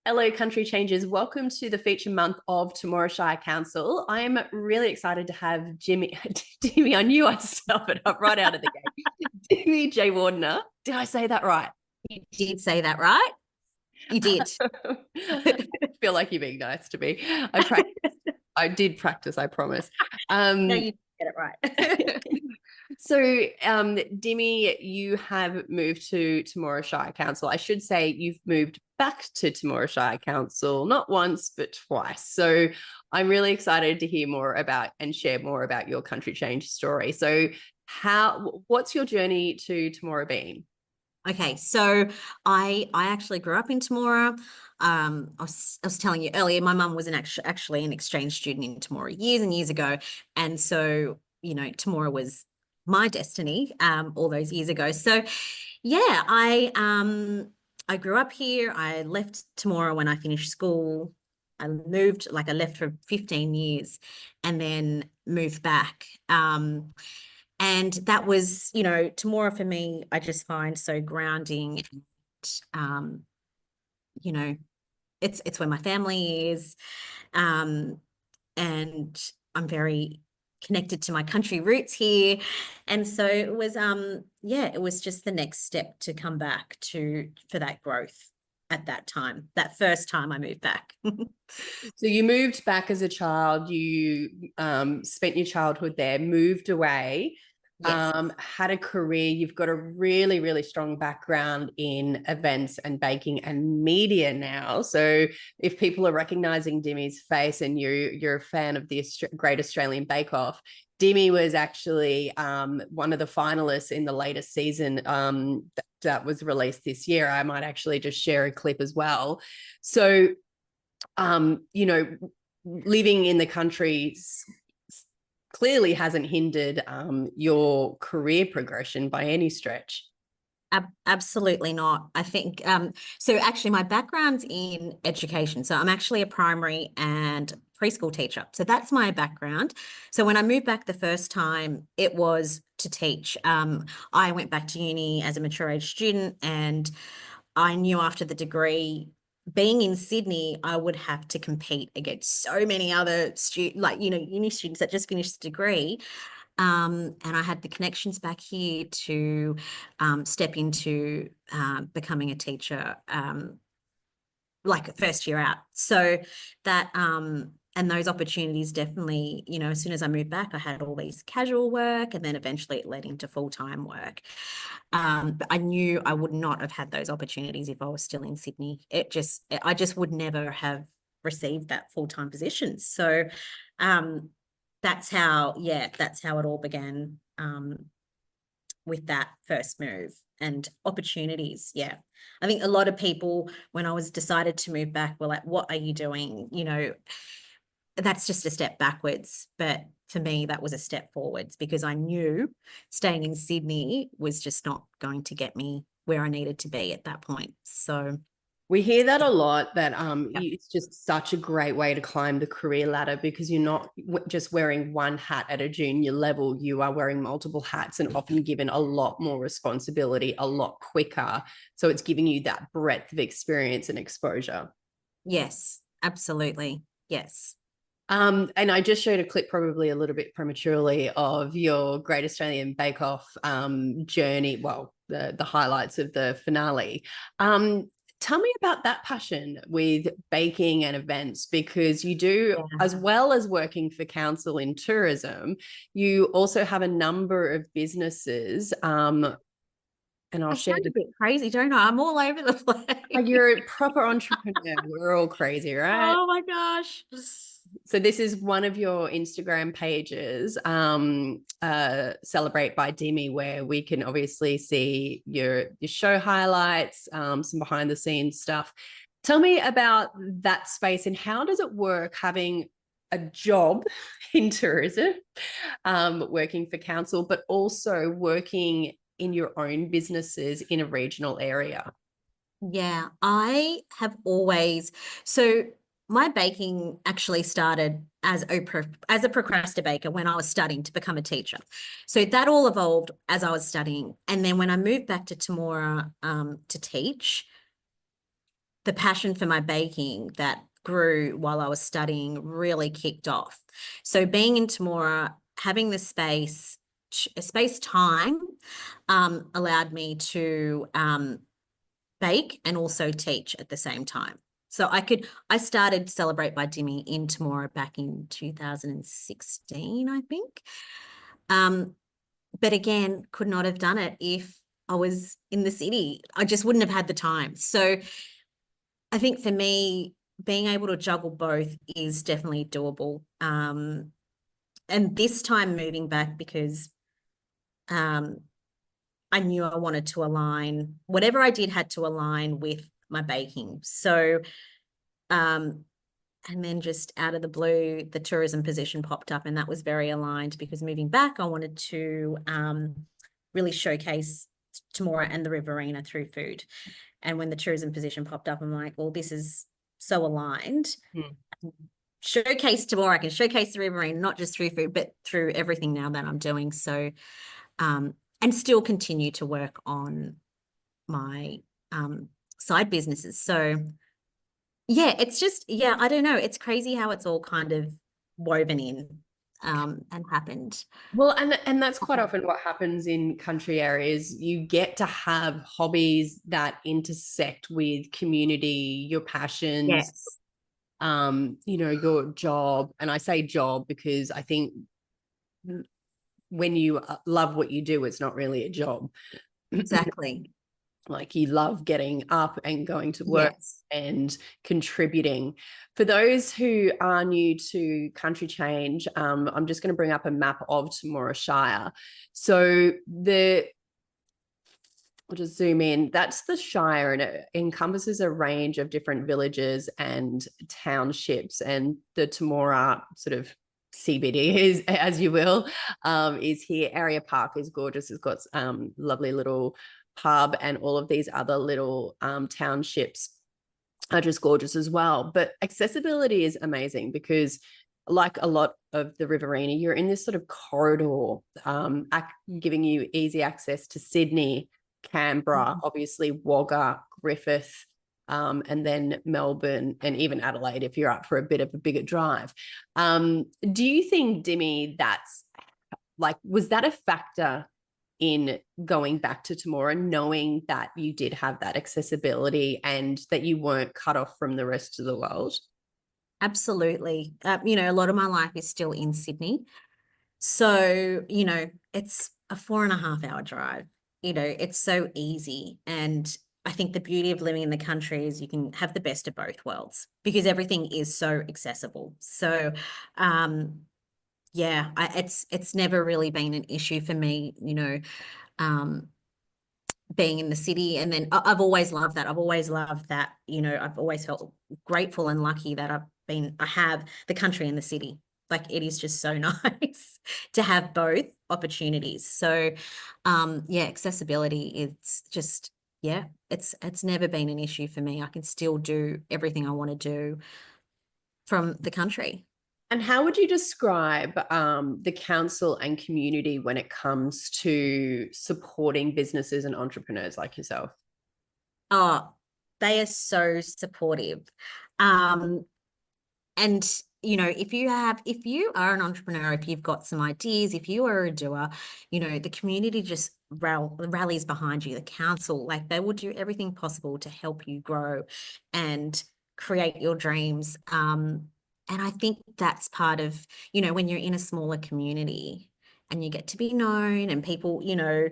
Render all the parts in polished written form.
Hello, Country Changers. Welcome to the feature month of Temora Shire Council. I'm really excited to have Dimi, I knew I'd stuff it up right out of the gate. Dimi Jayawardene. Did I say that right? You did say that right. You did. I feel like you're being nice to me. I did practice, I promise. No, you get it right. So, Demi, you have moved to Temora Shire Council. I should say you've moved back to Temora Shire Council, not once, but twice. So I'm really excited to hear more about and share more about your country change story. So what's your journey to Temora been? Okay, so I actually grew up in Temora. I was telling you earlier, my mum was actually an exchange student in Temora years and years ago. And so, Temora was my destiny all those years ago. So yeah, I grew up here. I left Temora when I finished school. I left for 15 years and then moved back. And that was, Temora for me, I just find so grounding. And, it's where my family is. And I'm very connected to my country roots here. And so it was, it was just the next step to come back for that growth at that time, that first time I moved back. So you moved back as a child, you spent your childhood there, moved away, Yes. had a career. You've got a really, really strong background in events and baking and media now. So if people are recognizing Dimi's face and you're a fan of the Great Australian Bake Off, Dimi was actually one of the finalists in the latest season that was released this year. I might actually just share a clip as well. So, living in the country clearly hasn't hindered your career progression by any stretch. Absolutely not. I think, so actually my background's in education. So I'm actually a primary and preschool teacher. So that's my background. So when I moved back the first time, it was to teach. I went back to uni as a mature age student, and I knew after the degree, being in Sydney, I would have to compete against so many other uni students that just finished the degree. And I had the connections back here to step into becoming a teacher, like first year out. So that, and those opportunities definitely, as soon as I moved back, I had all these casual work, and then eventually it led into full-time work. But I knew I would not have had those opportunities if I was still in Sydney. I just would never have received that full-time position. So that's how it all began, with that first move and opportunities. Yeah. I think a lot of people, when I was decided to move back, were like, what are you doing? That's just a step backwards. But for me, that was a step forwards, because I knew staying in Sydney was just not going to get me where I needed to be at that point. So we hear that a lot, that yep. it's just such a great way to climb the career ladder, because you're not just wearing one hat at a junior level. You are wearing multiple hats and often given a lot more responsibility a lot quicker. So it's giving you that breadth of experience and exposure. Yes, absolutely. Yes. And I just showed a clip, probably a little bit prematurely, of your Great Australian Bake Off journey. Well, the highlights of the finale. Tell me about that passion with baking and events, because you do, as well as working for council in tourism, you also have a number of businesses. And I'll share a bit crazy, don't I? I'm all over the place. You're a proper entrepreneur. We're all crazy, right? Oh my gosh. So this is one of your Instagram pages, Celebrate by Demi, where we can obviously see your show highlights, some behind the scenes stuff. Tell me about that space, and how does it work having a job in tourism, working for council, but also working in your own businesses in a regional area? Yeah, I have always, so my baking actually started as a procrastinator when I was studying to become a teacher. So that all evolved as I was studying. And then when I moved back to Temora to teach, the passion for my baking that grew while I was studying really kicked off. So being in Temora, having the space time allowed me to bake and also teach at the same time. So I started Celebrate by Dimi in Temora back in 2016, I think. But again, could not have done it if I was in the city. I just wouldn't have had the time. So I think for me, being able to juggle both is definitely doable. And this time moving back because I knew I wanted to align, whatever I did had to align with my baking. So, and then just out of the blue, the tourism position popped up, and that was very aligned because moving back, I wanted to really showcase Temora and the Riverina through food. And when the tourism position popped up, I'm like, well, this is so aligned. Showcase Temora, I can showcase the Riverina, not just through food, but through everything now that I'm doing. So, and still continue to work on my side businesses. So yeah, it's just, yeah, I don't know. It's crazy how it's all kind of woven in and happened. Well, and that's quite often what happens in country areas. You get to have hobbies that intersect with community, your passions, Yes, your job. And I say job because I think when you love what you do, it's not really a job. exactly. Like you love getting up and going to work Yes. and contributing. For those who are new to country change, I'm just going to bring up a map of Temora Shire. So I'll just zoom in. That's the Shire, and it encompasses a range of different villages and townships. And the Temora sort of CBD is, as you will, is here. Area Park is gorgeous. It's got lovely little pub, and all of these other little townships are just gorgeous as well. But accessibility is amazing because, like a lot of the Riverina, you're in this sort of corridor, giving you easy access to Sydney, Canberra, obviously Wagga, Griffith, and then Melbourne, and even Adelaide if you're up for a bit of a bigger drive. Do you think, Dimi, was that a factor in going back to Temora, knowing that you did have that accessibility and that you weren't cut off from the rest of the world? Absolutely. A lot of my life is still in Sydney. So, it's a 4.5 hour drive. It's so easy. And I think the beauty of living in the country is you can have the best of both worlds because everything is so accessible. So, yeah, it's never really been an issue for me, being in the city. And then I've always loved that. I've always loved that, I've always felt grateful and lucky that I have the country and the city. Like it is just so nice to have both opportunities. So yeah, accessibility is just, yeah, it's never been an issue for me. I can still do everything I want to do from the country. And how would you describe the council and community when it comes to supporting businesses and entrepreneurs like yourself? Oh, they are so supportive. And if you are an entrepreneur, if you've got some ideas, if you are a doer, the community just rallies behind you. The council, like they will do everything possible to help you grow and create your dreams. And I think that's part of, when you're in a smaller community and you get to be known and people, know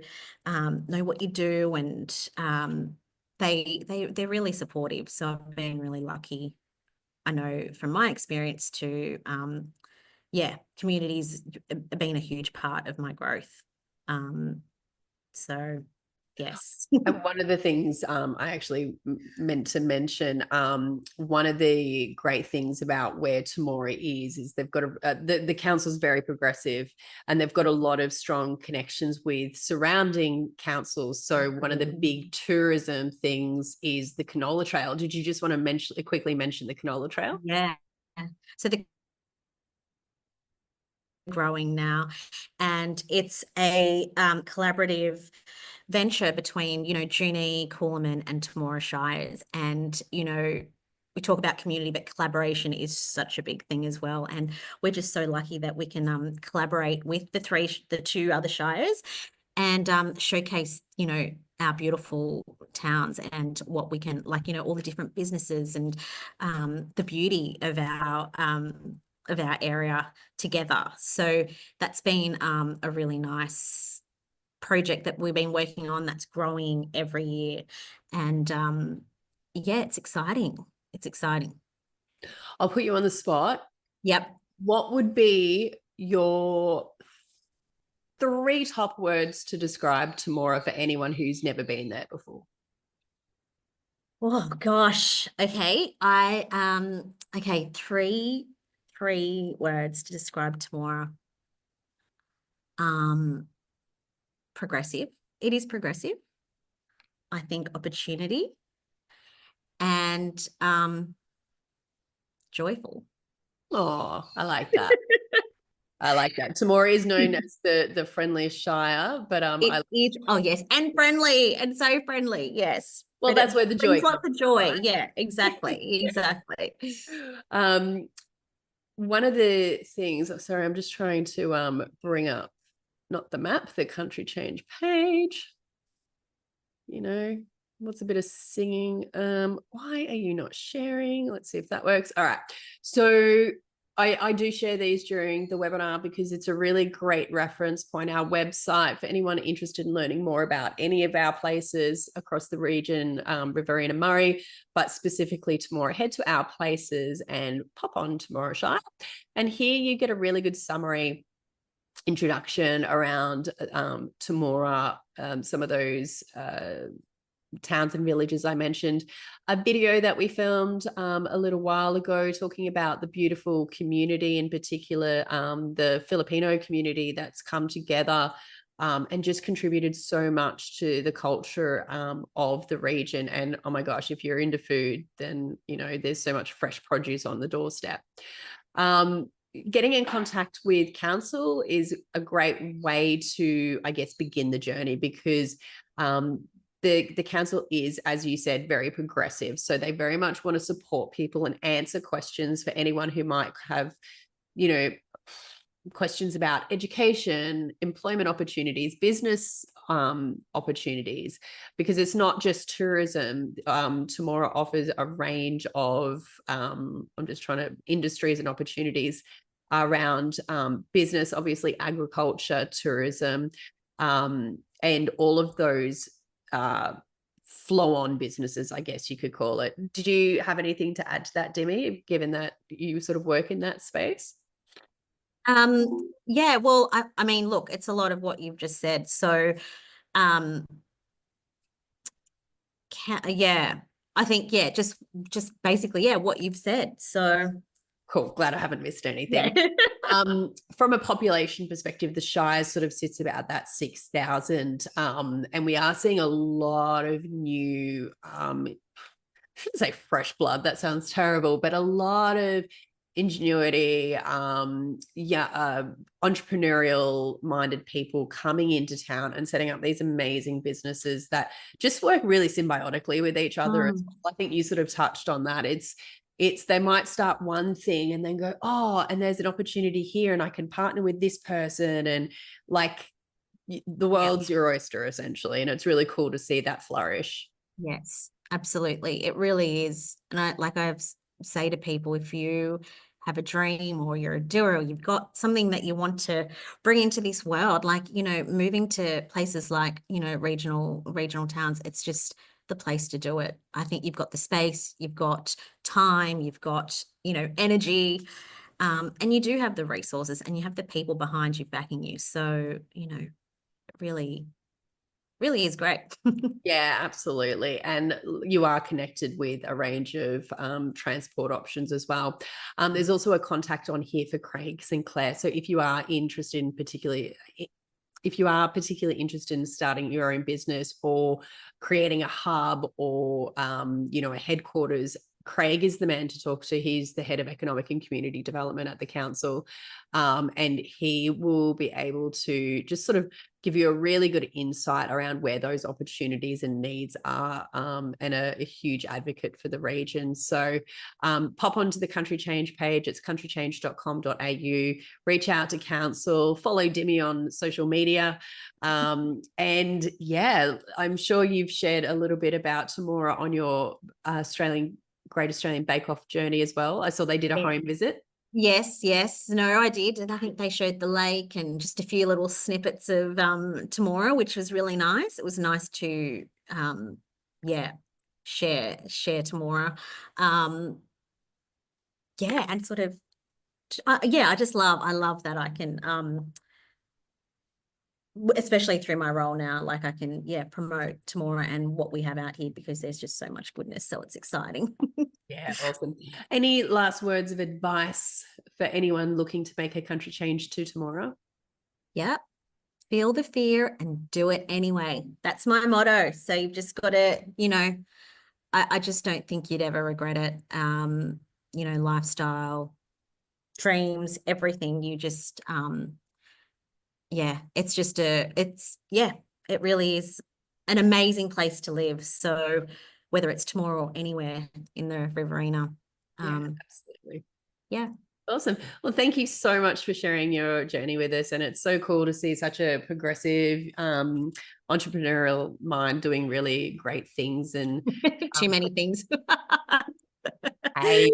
what you do, and they're really supportive. So I've been really lucky, I know from my experience to, communities have been a huge part of my growth. So yes. And one of the things I actually meant to mention, one of the great things about where Temora is they've got the council's very progressive, and they've got a lot of strong connections with surrounding councils. So one of the big tourism things is the Canola Trail. Did you just want to quickly mention the Canola Trail? Yeah. So the growing now, and it's a collaborative venture between, you know, Junee, Coolman and Temora Shires. And, you know, we talk about community, but collaboration is such a big thing as well. And we're just so lucky that we can collaborate with the two other shires and showcase, you know, our beautiful towns and what we can, like, you know, all the different businesses and the beauty of our area together. So that's been a really nice project that we've been working on that's growing every year. And yeah, it's exciting. It's exciting. I'll put you on the spot. Yep. What would be your 3 top words to describe Temora for anyone who's never been there before? Oh gosh. Okay. Okay, three words to describe Temora. Progressive. It is progressive. I think opportunity and joyful. Oh, I like that. I like that. Temora is known as the friendliest shire, but It is, oh yes, and friendly, and so friendly, yes. well, But that's it where the joy brings comes lots of from, joy. right? Yeah, exactly, exactly. One of the things, sorry, I'm just trying to bring up not the map, the country change page. You know, what's a bit of singing? Why are you not sharing? Let's see if that works. All right. So I do share these during the webinar because it's a really great reference point. Our website for anyone interested in learning more about any of our places across the region, Riverina Murray, but specifically Temora, head to our places and pop on Temora Shire. And here you get a really good summary introduction around Temora, some of those towns and villages I mentioned, a video that we filmed a little while ago talking about the beautiful community, in particular the Filipino community that's come together and just contributed so much to the culture of the region. And oh my gosh, if you're into food, then you know there's so much fresh produce on the doorstep. Getting in contact with council is a great way to, I guess, begin the journey because the council is, as you said, very progressive. So they very much want to support people and answer questions for anyone who might have, you know, questions about education, employment opportunities, business opportunities, because it's not just tourism. Temora offers a range of, I'm just trying to, industries and opportunities around business, obviously agriculture, tourism, and all of those flow-on businesses, I guess you could call it. Did you have anything to add to that, Demi, given that you sort of work in that space? Yeah, well, I mean, look, it's a lot of what you've just said. So, yeah, I think, yeah, just basically, yeah, what you've said. So cool. Glad I haven't missed anything. yeah. From a population perspective, the Shire sort of sits about that 6,000. And we are seeing a lot of new, I shouldn't say fresh blood, that sounds terrible, but a lot of ingenuity, entrepreneurial minded people coming into town and setting up these amazing businesses that just work really symbiotically with each other as well. I think you sort of touched on that. It's they might start one thing and then go, oh, and there's an opportunity here and I can partner with this person, and like the world's your oyster essentially. And it's really cool to see that flourish. Yes, absolutely. It really is. And I say to people, if you have a dream or you're a doer, or you've got something that you want to bring into this world, like, you know, moving to places like, you know, regional towns, it's just the place to do it. I think you've got the space, you've got time, you've got, you know, energy, and you do have the resources and you have the people behind you backing you. So, you know, it really is great. Yeah, absolutely. And you are connected with a range of transport options as well. There's also a contact on here for Craig Sinclair. So if you are interested in particularly interested in starting your own business or creating a hub or, you know, a headquarters Craig is the man to talk to. He's the head of economic and community development at the council. And he will be able to just sort of give you a really good insight around where those opportunities and needs are, and a huge advocate for the region. So pop onto the Country Change page. It's countrychange.com.au. Reach out to council, follow Dimi on social media. And yeah, I'm sure you've shared a little bit about Temora on your Great Australian Bake Off journey as well. I saw they did a home visit. Yes. No, I did. And I think they showed the lake and just a few little snippets of Temora, which was really nice. It was nice to share Temora. And sort of I love that I can especially through my role now, like I can promote Temora and what we have out here, because there's just so much goodness, so it's exciting. Yeah, awesome. Any last words of advice for anyone looking to make a country change to Temora? Yeah, feel the fear and do it anyway. That's my motto. So you've just got to, I just don't think you'd ever regret it. Lifestyle, dreams, everything. You just it really is an amazing place to live. So whether it's Temora or anywhere in the Riverina. Absolutely. Yeah. Awesome. Well, thank you so much for sharing your journey with us. And it's so cool to see such a progressive entrepreneurial mind doing really great things. And too many things. Hey,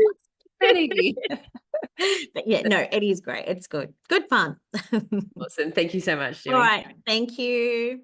ready. But yeah, no, it is great. It's good. Good fun. Awesome. Thank you so much, Demi. All right. Thank you.